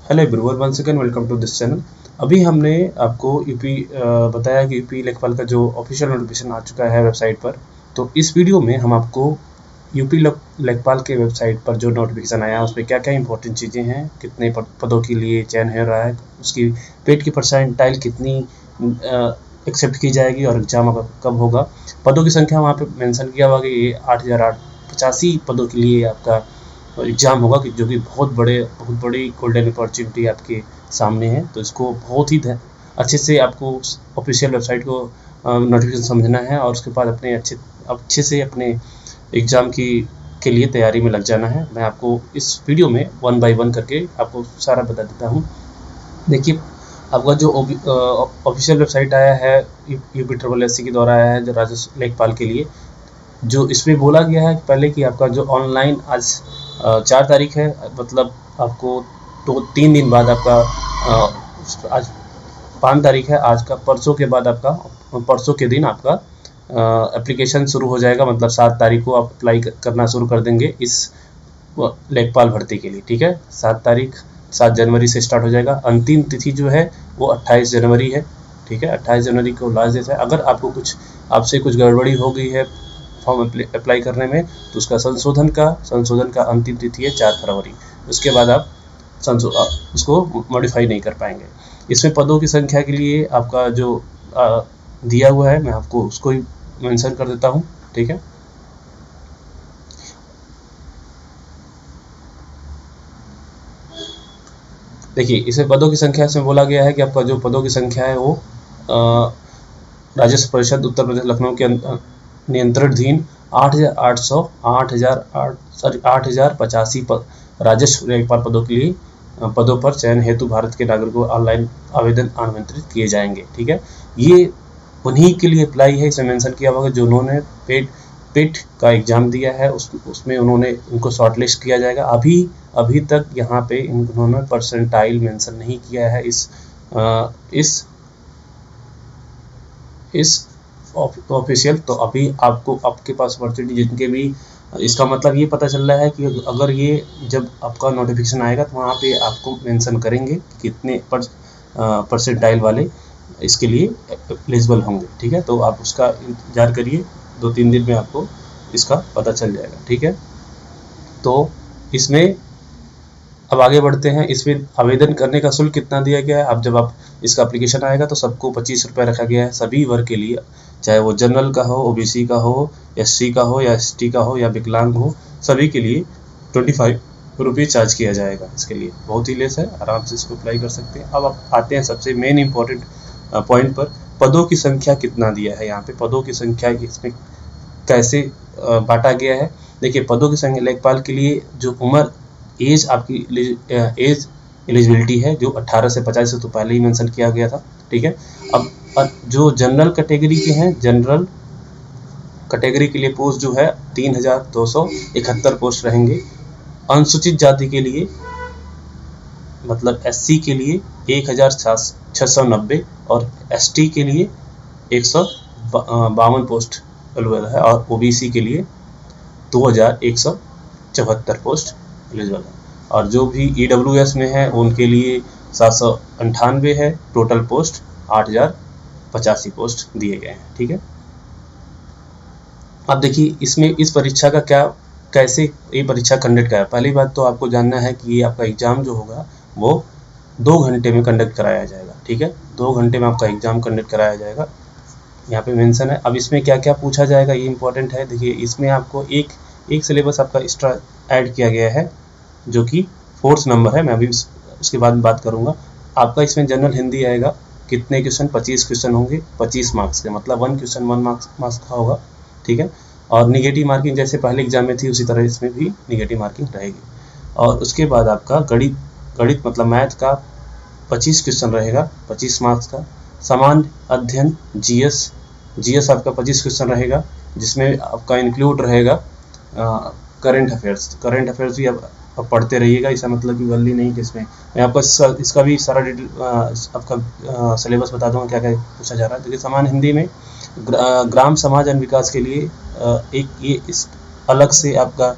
Hello everyone, once again welcome to this channel. अभी हमने आपको यूपी बताया कि यूपी लेखपाल का जो ऑफिशियल नोटिफिकेशन आ चुका है वेबसाइट पर। तो इस वीडियो में हम आपको यूपी लेखपाल के वेबसाइट पर जो नोटिफिकेशन आया उसमें क्या क्या इंपॉर्टेंट चीज़ें हैं, कितने पदों के लिए चयन हो रहा है, उसकी पेड की परसेंटाइल कितनी एक्सेप्ट की जाएगी और एग्जाम कब होगा, पदों की संख्या वहाँ पे मेंशन किया हुआ कि ये 8,885 पदों के लिए आपका एग्ज़ाम होगा कि जो कि बहुत बड़ी गोल्डन अपॉर्चुनिटी आपके सामने है। तो इसको बहुत ही अच्छे से आपको ऑफिशियल वेबसाइट को नोटिफिकेशन समझना है और उसके बाद अपने अच्छे से अपने एग्ज़ाम के लिए तैयारी में लग जाना है। मैं आपको इस वीडियो में 1 बाय 1 करके आपको सारा बता देता हूँ। देखिए, आपका जो ऑफिशियल वेबसाइट आया है UPSSC के द्वारा आया है जो राजस्व लेखपाल के लिए, जो इसमें बोला गया है पहले कि आपका जो ऑनलाइन आज 4 तारीख है, मतलब आपको तो 3 दिन बाद आपका आज 5 तारीख है, आज का परसों के बाद आपका परसों के दिन आपका एप्लीकेशन शुरू हो जाएगा। मतलब 7 तारीख को आप अप्लाई करना शुरू कर देंगे इस लेखपाल भर्ती के लिए। ठीक है, 7 जनवरी से स्टार्ट हो जाएगा। अंतिम तिथि जो है वो 28 जनवरी है। ठीक है, 28 जनवरी को लास्ट डेट है। अगर आपसे कुछ गड़बड़ी हो गई है फॉर्म अप्लाई करने में तो उसका संशोधन का अंतिम तिथि है 4 फरवरी। उसके बाद आप उसको मॉडिफाई नहीं कर पाएंगे। इसमें पदों की संख्या के लिए आपका जो दिया हुआ है मैं आपको उसको ही मेंशन कर देता हूँ। ठीक है, देखिए इसमें पदों की संख्या से बोला गया है कि आपका जो पदों की संख्या है वो राजस्व परिषद उत्तर प्रदेश लखनऊ के नियंत्रणाधीन 8,085 राजस्व लेखपाल पदों पर चयन हेतु भारत के नागरिकों को ऑनलाइन आवेदन आमंत्रित किए जाएंगे। ठीक है, ये उन्हीं के लिए अप्लाई है। इसमें मेंशन किया हुआ जो उन्होंने पेट का एग्जाम दिया है उसमें उनको शॉर्टलिस्ट किया जाएगा। अभी तक यहाँ पे उन्होंने परसेंटाइल मेंशन नहीं किया है इस ऑफिशियल। तो अभी आपके पास अपॉर्चुनिटी जिनके भी, इसका मतलब ये पता चल रहा है कि अगर ये जब आपका नोटिफिकेशन आएगा तो वहाँ पे आपको मेंशन करेंगे कितने परसेंटाइल वाले इसके लिए एलिजिबल होंगे। ठीक है, तो आप उसका इंतजार करिए, 2-3 दिन में आपको इसका पता चल जाएगा। ठीक है, तो इसमें अब आगे बढ़ते हैं। इसमें आवेदन करने का शुल्क कितना दिया गया है। अब जब आप इसका एप्लीकेशन आएगा तो सबको 25 रुपये रखा गया है सभी वर्ग के लिए, चाहे वो जनरल का हो, OBC का हो, SC का हो या ST का हो या विकलांग हो, सभी के लिए 25 रुपये चार्ज किया जाएगा। इसके लिए बहुत ही लेस है, आराम से इसको अप्लाई कर सकते हैं। अब आप आते हैं सबसे मेन इंपॉर्टेंट पॉइंट पर, पदों की संख्या कितना दिया है। यहाँ पे पदों की संख्या इसमें कैसे बांटा गया है। देखिए, पदों की संख्या लेखपाल के लिए जो उम्र एज आपकी एज एलिजिबिलिटी है जो 18 से 50 से तो पहले ही मेंशन किया गया था। ठीक है, अब जो जनरल कैटेगरी के हैं, जनरल कैटेगरी के लिए पोस्ट जो है 3,271 पोस्ट रहेंगे। अनुसूचित जाति के लिए मतलब SC के लिए 1,690 और ST के लिए 152 पोस्ट अवेलेबल है और OBC के लिए 2,174 पोस्ट एलिजिबल है। और जो भी EWS में है उनके लिए 798 है। टोटल पोस्ट 8,085 पोस्ट दिए गए हैं। ठीक है, अब देखिए इसमें इस परीक्षा का कैसे ये परीक्षा कंडक्ट कराया। पहली बात तो आपको जानना है कि ये आपका एग्जाम जो होगा वो 2 घंटे में कंडक्ट कराया जाएगा। ठीक है, 2 घंटे में आपका एग्जाम कंडक्ट कराया जाएगा, यहाँ पे मेंशन है। अब इसमें क्या क्या पूछा जाएगा ये इंपॉर्टेंट है। देखिए, इसमें आपको एक सिलेबस आपका एक्स्ट्रा ऐड किया गया है जो कि 4th नंबर है। मैं अभी उसके बाद में बात करूँगा। आपका इसमें जनरल हिंदी आएगा। कितने क्वेश्चन? 25 क्वेश्चन होंगे 25 मार्क्स के, मतलब 1 क्वेश्चन 1 मार्क्स का होगा। ठीक है, और निगेटिव मार्किंग जैसे पहले एग्जाम में थी उसी तरह इसमें भी निगेटिव मार्किंग रहेगी। और उसके बाद आपका गणित मतलब मैथ का 25 क्वेश्चन रहेगा 25 मार्क्स का। सामान्य अध्ययन GS आपका 25 क्वेश्चन रहेगा, जिसमें आपका इंक्लूड रहेगा करंट अफेयर्स भी आप पढ़ते रहिएगा। इसका मतलब कि वल्ली नहीं कि इसमें मैं आपको इसका भी सारा डिटेल आपका सिलेबस बता दूंगा क्या क्या पूछा जा रहा है। देखिए, सामान्य हिंदी में ग्राम समाज एवं विकास के लिए एक ये इस अलग से आपका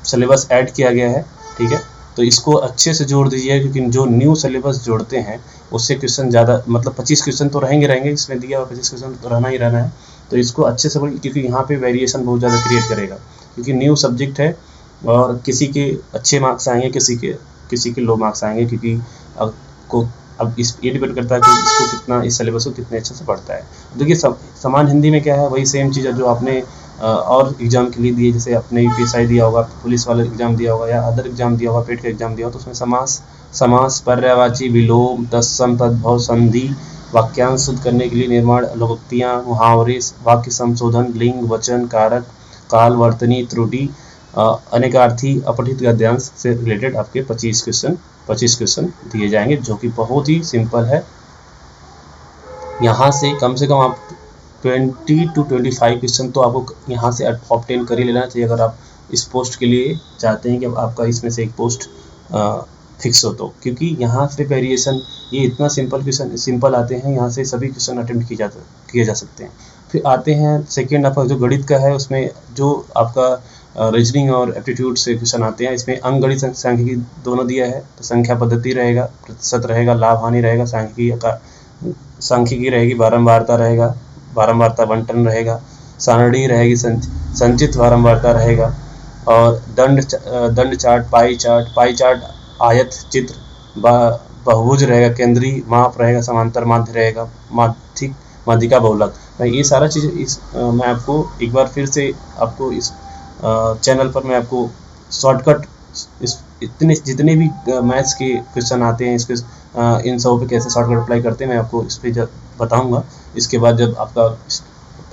सिलेबस ऐड किया गया है। ठीक है, तो इसको अच्छे से जोड़ दीजिए, क्योंकि जो न्यू सिलेबस जोड़ते हैं उससे क्वेश्चन ज़्यादा, मतलब 25 क्वेश्चन तो रहेंगे इसमें दिया, और 25 क्वेश्चन तो रहना ही रहना है। तो इसको अच्छे से पढ़िए, क्योंकि यहाँ पे वेरिएशन बहुत ज़्यादा क्रिएट करेगा, क्योंकि न्यू सब्जेक्ट है और किसी के अच्छे मार्क्स आएंगे, किसी के लो मार्क्स आएंगे, क्योंकि अब ये डिपेंड करता है कि इसको कितना, इस सिलेबस को कितने अच्छे से पढ़ता है। देखिए समान हिंदी में क्या है, वही सेम चीज़ है जो आपने और एग्जाम के लिए दिए, जैसे आपने यूपीएसआई दिया होगा, पुलिस वाला एग्जाम दिया होगा, या अदर एग्जाम दिया होगा, पेट का एग्जाम दिया होगा, तो उसमें समास पर्यायवाची, विलोम, तत्सम, तद्भव, संधि, वाक्यांश शुद्ध करने के लिए निर्माण, लोकोक्तियाँ, मुहावरे, वाक्य संशोधन, लिंग, वचन, कारक, काल, वर्तनी, त्रुटि, अनेकार्थी, अपठित गद्यांश से रिलेटेड आपके 25 क्वेश्चन दिए जाएंगे, जो कि बहुत ही सिंपल है। यहाँ से कम आप 20 to 25 क्वेश्चन तो आपको यहाँ से ऑब्टेन कर ही लेना चाहिए, अगर आप इस पोस्ट के लिए चाहते हैं कि आपका इसमें से एक पोस्ट फिक्स हो तो, क्योंकि यहाँ से वेरिएशन ये इतना सिंपल आते हैं, यहाँ से सभी क्वेश्चन अटेम्प्ट किए जा सकते हैं। फिर आते हैं सेकेंड आपका जो गणित का है, उसमें जो आपका रीजनिंग और एप्टीट्यूड से क्वेश्चन आते हैं। इसमें अंकगणित सांख्यिकी दोनों दिया है, तो संख्या पद्धति रहेगा, प्रतिशत रहेगा, लाभ हानि रहेगा, सांख्यिकी रहेगी, बारंबारता बंटन रहेगा, सारणी रहेगी, संचित बारंबारता रहेगा, और दंड चार्ट, पाई चार्ट, आयत चित्र, बहुभुज रहेगा, केंद्रीय माप रहेगा, समांतर माध्य रहेगा, माध्यिका बहुलक। ये सारा चीज़ मैं आपको एक बार फिर से आपको इस चैनल पर मैं आपको शॉर्टकट जितने भी मैथ्स के क्वेश्चन आते हैं इसके इन सब पे कैसे शॉर्टकट अप्लाई करते हैं मैं आपको इस पे बताऊंगा, इसके बाद जब आपका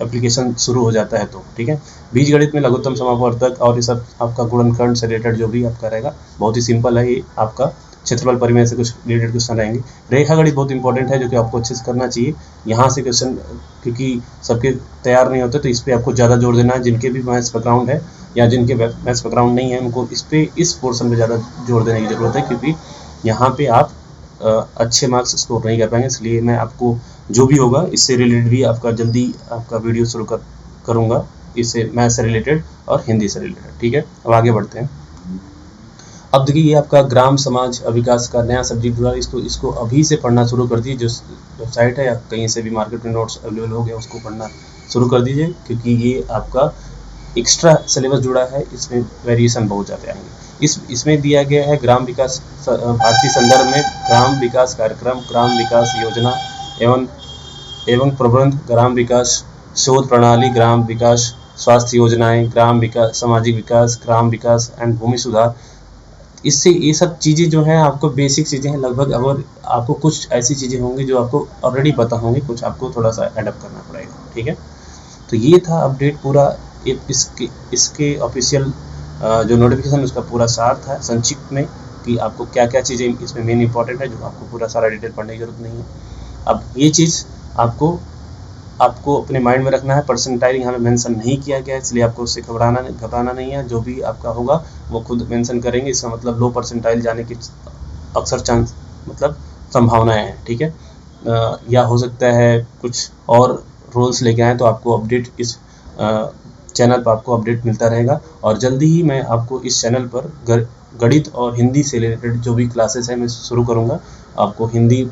एप्लीकेशन शुरू हो जाता है तो, ठीक है। बीजगणित में लघुत्तम समापवर्तक और ये सब आपका गुणनखंड से रिलेटेड जो भी आपका रहेगा, बहुत ही सिंपल है। ये आपका क्षेत्रफल परिमेय से कुछ रिलेटेड क्वेश्चन रहेंगे। रेखा गणित बहुत इंपॉर्टेंट है, जो कि आपको अच्छे से करना चाहिए। यहाँ से क्वेश्चन क्योंकि सबके तैयार नहीं होते, तो इस पर आपको ज़्यादा जोर देना है। जिनके भी मैथ्स बैकग्राउंड है या जिनके मैथ्स बैकग्राउंड नहीं है, उनको इस पोर्शन पर ज़्यादा जोर देने की ज़रूरत है, क्योंकि यहाँ पे आप अच्छे मार्क्स स्कोर नहीं कर पाएंगे। इसलिए मैं आपको जो भी होगा इससे रिलेटेड भी आपका जल्दी आपका वीडियो शुरू करूँगा, इससे मैथ से रिलेटेड और हिंदी से रिलेटेड, ठीक है। अब आगे बढ़ते हैं। अब देखिए, ये आपका ग्राम समाज विकास का नया सब्जेक्ट जुड़ा है। इसको अभी से पढ़ना शुरू कर दीजिए। जो वेबसाइट है या कहीं से भी मार्केट में नोट्स अवेलेबल हो गया, उसको पढ़ना शुरू कर दीजिए, क्योंकि ये आपका एक्स्ट्रा सिलेबस जुड़ा है। इसमें वेरिएशन बहुत ज़्यादा आएंगे। इसमें दिया गया है ग्राम विकास, भारतीय संदर्भ में ग्राम विकास कार्यक्रम, ग्राम विकास योजना एवं प्रबंध, ग्राम विकास शोध प्रणाली, ग्राम विकास स्वास्थ्य योजनाएं, ग्राम विकास, सामाजिक विकास, ग्राम विकास एंड भूमि सुधार। इससे ये सब चीज़ें जो हैं आपको बेसिक चीज़ें हैं लगभग। अगर आपको कुछ ऐसी चीज़ें होंगी जो आपको ऑलरेडी पता होंगी, कुछ आपको थोड़ा सा एडप्ट करना पड़ेगा, ठीक है। तो ये था अपडेट पूरा। इसके ऑफिशियल जो नोटिफिकेशन उसका पूरा सार था संक्षिप्त में, कि आपको क्या क्या चीज़ें इसमें मेन इंपॉर्टेंट है, जो आपको पूरा सारा डिटेल पढ़ने की जरूरत नहीं है। अब ये चीज़ आपको अपने माइंड में रखना है। परसेंटाइल यहाँ पे मेंशन नहीं किया गया है, इसलिए आपको उससे घबराना नहीं है। जो भी आपका होगा वो खुद मेंशन करेंगे। इसका मतलब लो परसेंटाइल जाने की अक्सर चांस, मतलब संभावनाएं हैं, ठीक है। या हो सकता है कुछ और रूल्स लेके आए, तो आपको अपडेट इस चैनल पर आपको अपडेट मिलता रहेगा। और जल्दी ही मैं आपको इस चैनल पर गणित और हिंदी से रिलेटेड जो भी क्लासेस हैं मैं शुरू करूँगा। आपको हिंदी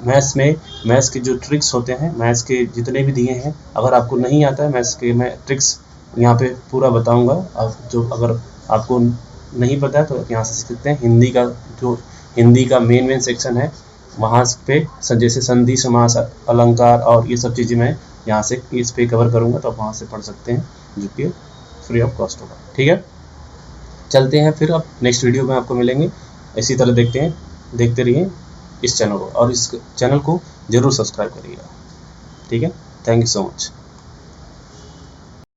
मैथ्स के जो ट्रिक्स होते हैं, मैथ्स के जितने भी दिए हैं, अगर आपको नहीं आता है मैथ्स के, मैं ट्रिक्स यहाँ पे पूरा बताऊँगा। अगर आपको नहीं पता है तो आप यहाँ से सीख सकते हैं। हिंदी का मेन सेक्शन है, वहाँ पे जैसे संधि, समास, अलंकार और ये सब चीज़ें मैं यहाँ से इस पे कवर करूँगा, तो आप वहाँ से पढ़ सकते हैं, जो कि फ्री ऑफ कॉस्ट होगा, ठीक है। चलते हैं फिर, अब नेक्स्ट वीडियो में आपको मिलेंगे। इसी तरह देखते रहिए इस चैनल को, और इस चैनल को जरूर सब्सक्राइब करिएगा, ठीक है। Thank you so much.